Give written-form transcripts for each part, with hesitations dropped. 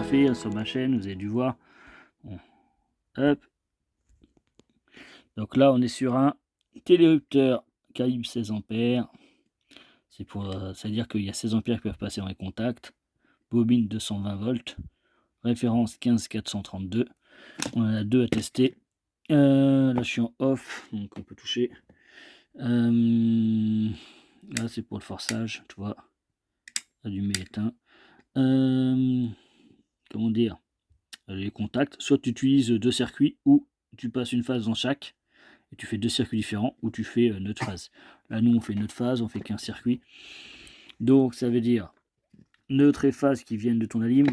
fait sur ma chaîne, vous avez dû voir. Bon. Hop. Donc là, on est sur un télérupteur calibre 16 ampères. C'est pour, ça veut dire qu'il y a 16 ampères qui peuvent passer dans les contacts. Bobine 220 volts. Référence 15432. On en a deux à tester. Là, je suis en off, donc on peut toucher. Là, c'est pour le forçage, tu vois. Allumé, éteint. Comment dire, les contacts. Soit tu utilises deux circuits, ou tu passes une phase dans chaque. Et tu fais deux circuits différents, ou tu fais neutre phase. Là, nous, on fait neutre phase, on fait qu'un circuit. Donc, ça veut dire neutre et phase qui viennent de ton alim.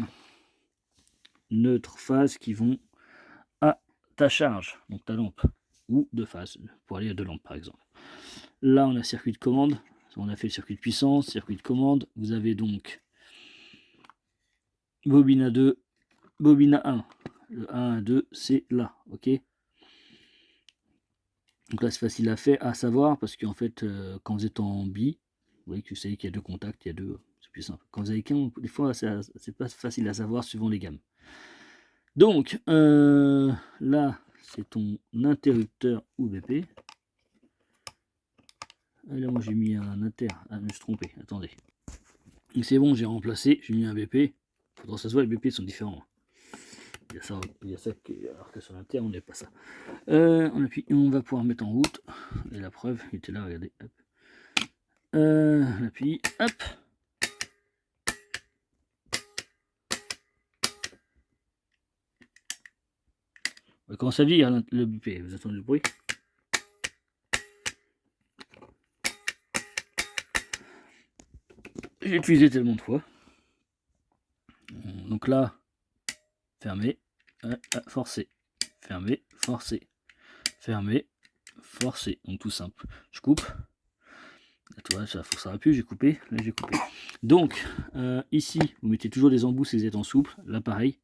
Neutre phase qui vont à ta charge, donc ta lampe. Ou deux phases, pour aller à deux lampes, par exemple. Là, on a circuit de commande. On a fait le circuit de puissance, circuit de commande. Vous avez donc bobine à 2, bobine à 1. Le 1 à 2, c'est là, ok. Donc là, c'est facile à faire, à savoir, parce qu'en fait, quand vous êtes en bi, vous voyez que vous savez qu'il y a deux contacts, il y a deux, c'est plus simple. Quand vous avez qu'un, des fois, c'est pas facile à savoir suivant les gammes. Donc, là, c'est ton interrupteur UVP. Ah, là, moi, j'ai mis un inter. Ah, je me suis trompé, attendez. C'est bon, j'ai remplacé, j'ai mis un BP. Faudra que ça se voit, les BP sont différents. Il y a ça alors que sur l'inter, on n'est pas ça. On appuie et on va pouvoir mettre en route. Et la preuve, il était là, regardez. Hop. On appuie, hop. On va commencer à vieillir le BP. Vous entendez le bruit? J'ai utilisé tellement de fois. Donc là, fermé, forcer, fermé, forcer, fermé, forcer. Donc tout simple. Je coupe. Tu vois, ça forcera plus, j'ai coupé, là j'ai coupé. Donc, ici, vous mettez toujours des embouts si vous êtes en souple, là pareil.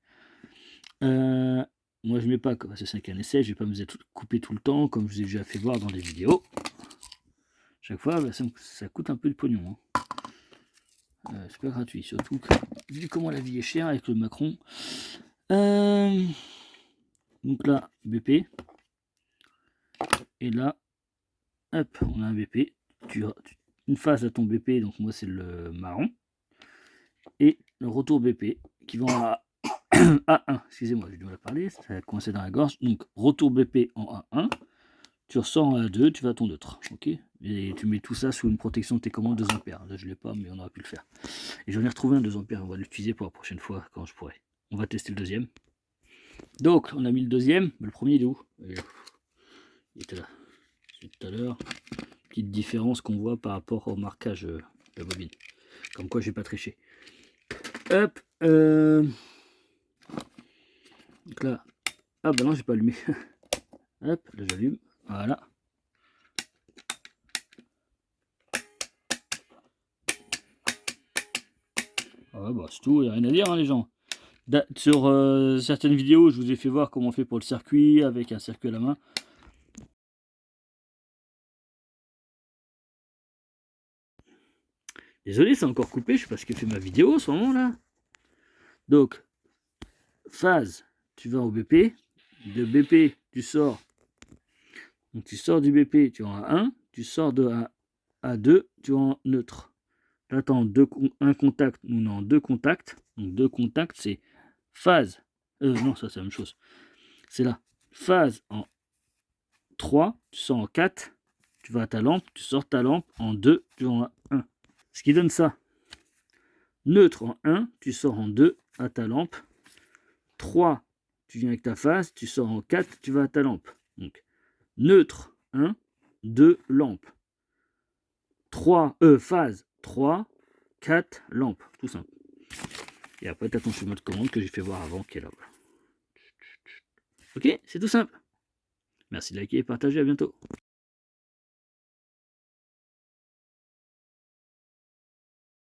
Moi je mets pas, comme c'est qu'un essai, je vais pas me couper tout le temps, comme je vous ai déjà fait voir dans des vidéos. Chaque fois, bah, ça coûte un peu de pognon. Hein. C'est pas gratuit, surtout que, vu comment la vie est chère avec le Macron. Donc là, BP. Et là, hop, on a un BP. Une phase à ton BP, donc moi c'est le marron. Et le retour BP qui va à A1. Excusez-moi, je dois la parler, ça a coincé dans la gorge. Donc retour BP en A1. Tu ressors en A2, tu vas à ton neutre. Ok. Et tu mets tout ça sous une protection de tes commandes 2 ampères. Là je ne l'ai pas, mais on aurait pu le faire. Et j'en ai retrouvé un 2 ampères. On va l'utiliser pour la prochaine fois quand je pourrai. On va tester le deuxième. Donc on a mis le deuxième. Mais le premier il est où? Il était là. C'est tout à l'heure. Petite différence qu'on voit par rapport au marquage de la bobine. Comme quoi j'ai pas triché. Hop. Donc là. Ah bah non, j'ai pas allumé. Hop, là j'allume. Voilà. Ah bah c'est tout, il n'y a rien à dire hein, les gens. Sur certaines vidéos, je vous ai fait voir comment on fait pour le circuit, avec un circuit à la main. Désolé, c'est encore coupé, je sais pas ce que fait ma vidéo en ce moment là. Donc, phase, tu vas au BP. De BP, tu sors. Donc tu sors du BP, tu vas en A1. Tu sors de A2, tu vas en neutre. Là, tu as un contact, nous on a en deux contacts. Donc deux contacts, c'est phase. Non, ça c'est la même chose. C'est là. Phase en 3, tu sors en 4, tu vas à ta lampe, tu sors ta lampe en 2, tu vas en 1. Ce qui donne ça. Neutre en 1, tu sors en 2 à ta lampe. 3, tu viens avec ta phase, tu sors en 4, tu vas à ta lampe. Donc, neutre 1, 2 lampes. 3, phase 3, 4 lampes. Tout simple. Et après, tu as ton schéma de commande que j'ai fait voir avant qui est là. Ok, c'est tout simple. Merci de liker et partager, à bientôt.